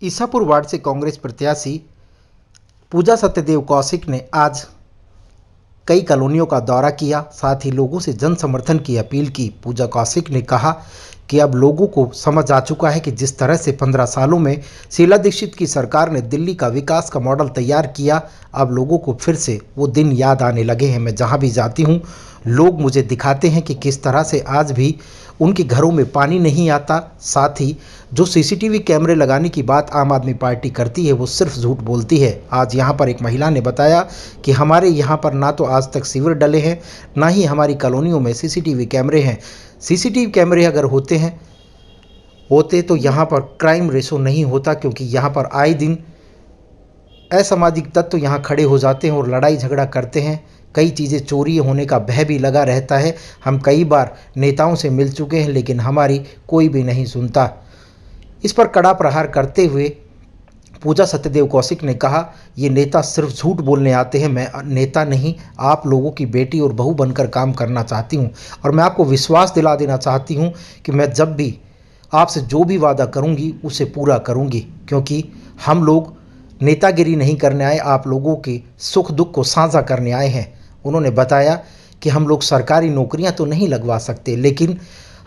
Isapur ward से कांग्रेस प्रत्याशी पूजा सत्यदेव कौशिक ने आज कई कॉलोनियों का दौरा किया, साथ ही लोगों से जन समर्थन की अपील की। पूजा कौशिक ने कहा कि अब लोगों को समझ आ चुका है कि जिस तरह से 15 सालों में शीला दीक्षित की सरकार ने दिल्ली का विकास का मॉडल तैयार किया, अब लोगों को फिर से वो दिन याद आने लगे हैं। मैं जहाँ भी जाती हूँ, लोग मुझे दिखाते हैं कि किस तरह से आज भी उनके घरों में पानी नहीं आता। साथ ही जो सीसीटीवी कैमरे लगाने की बात आम आदमी पार्टी करती है, वो सिर्फ झूठ बोलती है। आज यहाँ पर एक महिला ने बताया कि हमारे यहाँ पर ना तो आज तक सीवर डले हैं, ना ही हमारी कॉलोनियों में सीसीटीवी कैमरे हैं। सीसीटीवी कैमरे अगर होते तो यहाँ पर क्राइम रेशो नहीं होता, क्योंकि यहाँ पर आए दिन असामाजिक तत्व यहाँ खड़े हो जाते हैं और लड़ाई झगड़ा करते हैं। कई चीज़ें चोरी होने का भय भी लगा रहता है। हम कई बार नेताओं से मिल चुके हैं, लेकिन हमारी कोई भी नहीं सुनता। इस पर कड़ा प्रहार करते हुए पूजा सत्यदेव कौशिक ने कहा, ये नेता सिर्फ झूठ बोलने आते हैं। मैं नेता नहीं, आप लोगों की बेटी और बहू बनकर काम करना चाहती हूँ, और मैं आपको विश्वास दिला देना चाहती हूँ कि मैं जब भी आपसे जो भी वादा करूँगी उसे पूरा करूँगी, क्योंकि हम लोग नेतागिरी नहीं करने आए, आप लोगों के सुख दुख को साझा करने आए हैं। उन्होंने बताया कि हम लोग सरकारी नौकरियां तो नहीं लगवा सकते, लेकिन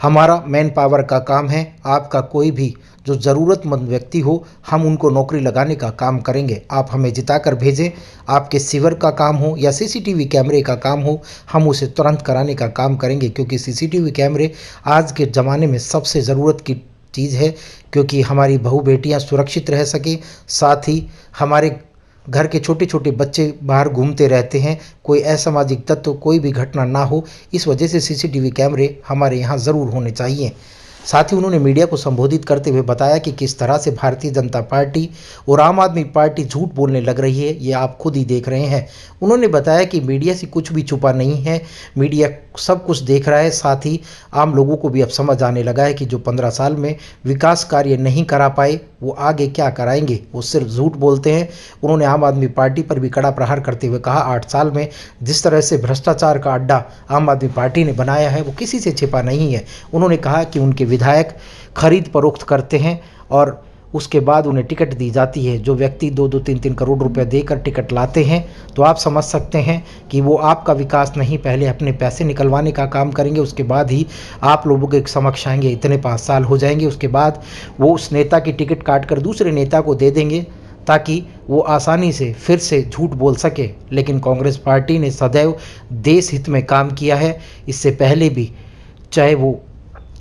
हमारा मैन पावर का काम है। आपका कोई भी जो ज़रूरतमंद व्यक्ति हो, हम उनको नौकरी लगाने का काम करेंगे। आप हमें जिताकर भेजें, आपके सीवर का काम हो या सीसीटीवी कैमरे का काम हो, हम उसे तुरंत कराने का काम करेंगे, क्योंकि सीसीटीवी कैमरे आज के ज़माने में सबसे ज़रूरत की चीज़ है, क्योंकि हमारी बहू बेटियां सुरक्षित रह सकें। साथ ही हमारे घर के छोटे छोटे बच्चे बाहर घूमते रहते हैं, कोई असामाजिक तत्व कोई भी घटना ना हो, इस वजह से सीसीटीवी कैमरे हमारे यहाँ ज़रूर होने चाहिए। साथ ही उन्होंने मीडिया को संबोधित करते हुए बताया कि किस तरह से भारतीय जनता पार्टी और आम आदमी पार्टी झूठ बोलने लग रही है, ये आप खुद ही देख रहे हैं। उन्होंने बताया कि मीडिया से कुछ भी छुपा नहीं है, मीडिया सब कुछ देख रहा है। साथ ही आम लोगों को भी अब समझ आने लगा है कि जो 15 साल में विकास कार्य नहीं करा पाए, वो आगे क्या कराएंगे, वो सिर्फ झूठ बोलते हैं। उन्होंने आम आदमी पार्टी पर भी कड़ा प्रहार करते हुए कहा, 8 साल में जिस तरह से भ्रष्टाचार का अड्डा आम आदमी पार्टी ने बनाया है, वो किसी से छिपा नहीं है। उन्होंने कहा कि उनके विधायक खरीद फरोख्त करते हैं और उसके बाद उन्हें टिकट दी जाती है। जो व्यक्ति 2-2, 3-3 करोड़ रुपए देकर टिकट लाते हैं, तो आप समझ सकते हैं कि वो आपका विकास नहीं, पहले अपने पैसे निकलवाने का काम करेंगे, उसके बाद ही आप लोगों के समक्ष आएंगे। इतने 5 साल हो जाएंगे, उसके बाद वो उस नेता की टिकट काट कर दूसरे नेता को दे देंगे, ताकि वो आसानी से फिर से झूठ बोल सके। लेकिन कांग्रेस पार्टी ने सदैव देश हित में काम किया है। इससे पहले भी, चाहे वो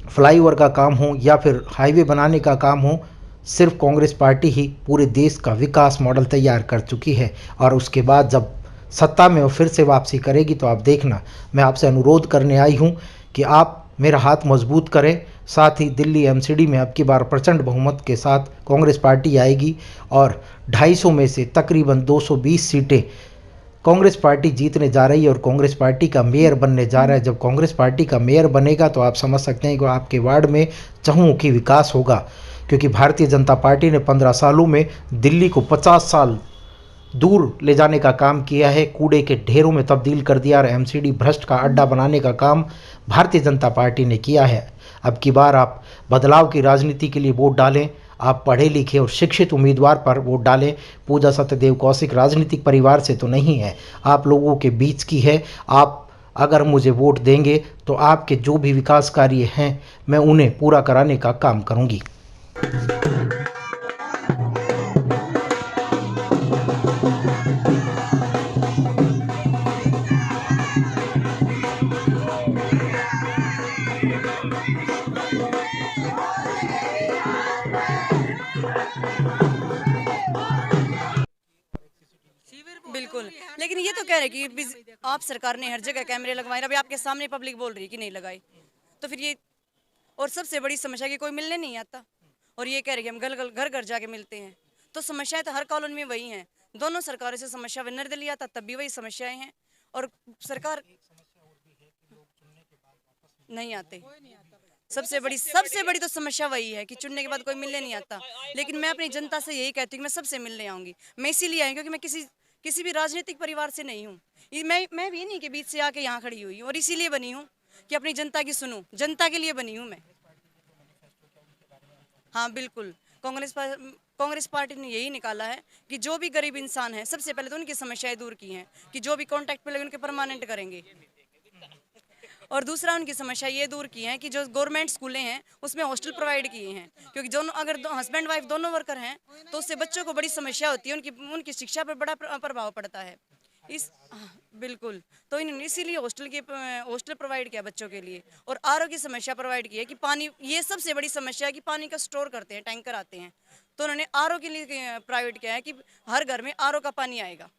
फ्लाईओवर का काम हो या फिर हाईवे बनाने का काम हो, सिर्फ कांग्रेस पार्टी ही पूरे देश का विकास मॉडल तैयार कर चुकी है। और उसके बाद जब सत्ता में वो फिर से वापसी करेगी, तो आप देखना, मैं आपसे अनुरोध करने आई हूँ कि आप मेरा हाथ मजबूत करें। साथ ही दिल्ली एमसीडी में अब की बार प्रचंड बहुमत के साथ कांग्रेस पार्टी आएगी और 250 में से तकरीबन 220 सीटें कांग्रेस पार्टी जीतने जा रही है और कांग्रेस पार्टी का मेयर बनने जा रहा है। जब कांग्रेस पार्टी का मेयर बनेगा, तो आप समझ सकते हैं कि आपके वार्ड में चहुमुखी विकास होगा, क्योंकि भारतीय जनता पार्टी ने 15 सालों में दिल्ली को 50 साल दूर ले जाने का काम किया है, कूड़े के ढेरों में तब्दील कर दिया और एमसीडी भ्रष्ट का अड्डा बनाने का काम भारतीय जनता पार्टी ने किया है। अब की बार आप बदलाव की राजनीति के लिए वोट डालें, आप पढ़े लिखे और शिक्षित उम्मीदवार पर वोट डालें। पूजा सत्यदेव कौशिक राजनीतिक परिवार से तो नहीं है, आप लोगों के बीच की है। आप अगर मुझे वोट देंगे, तो आपके जो भी विकास कार्य हैं, मैं उन्हें पूरा कराने का काम करूंगी। बिल्कुल, लेकिन ये तो कह रहे कि आप सरकार ने हर जगह कैमरे लगवाए, अभी आपके सामने पब्लिक बोल रही है कि नहीं लगाए, तो फिर ये, और सबसे बड़ी समस्या कि कोई मिलने नहीं आता, और ये कह रहे कि हम घर घर जाके मिलते हैं। तो समस्याएं तो हर कॉलोनी में वही हैं। दोनों सरकारों से समस्या निर्दलीय था, तब भी वही समस्याएं हैं, और सरकार नहीं आते। सबसे बड़ी तो समस्या वही है कि चुनने के बाद कोई मिलने नहीं आता। लेकिन मैं अपनी जनता से यही कहती हूँ कि मैं सबसे मिलने आऊंगी। मैं इसीलिए आई क्योंकि मैं किसी भी राजनीतिक परिवार से नहीं हूँ। मैं भी नहीं के बीच से आके यहाँ खड़ी हुई हूँ, और इसीलिए बनी हूँ कि अपनी जनता की सुनूं, जनता के लिए बनी हूँ मैं। हाँ बिल्कुल, कांग्रेस पार्टी ने यही निकाला है कि जो भी गरीब इंसान है सबसे पहले तो उनकी समस्याएं दूर की हैं, कि जो भी कॉन्टैक्ट पे लगे उनके परमानेंट करेंगे। और दूसरा उनकी समस्या ये दूर की है कि जो गवर्नमेंट स्कूलें हैं उसमें हॉस्टल प्रोवाइड किए हैं, क्योंकि दोनों अगर हस्बैंड वाइफ दोनों वर्कर हैं तो उससे बच्चों को बड़ी समस्या होती है, उनकी शिक्षा पर बड़ा प्रभाव पड़ता है। बिल्कुल, तो इन्होंने इसीलिए हॉस्टल प्रोवाइड किया बच्चों के लिए। और आरओ की समस्या प्रोवाइड की है कि पानी, ये सबसे बड़ी समस्या है कि पानी का स्टोर करते हैं, टैंकर आते हैं, तो उन्होंने आरओ के लिए प्राइवेट किया है कि हर घर में आरओ का पानी आएगा।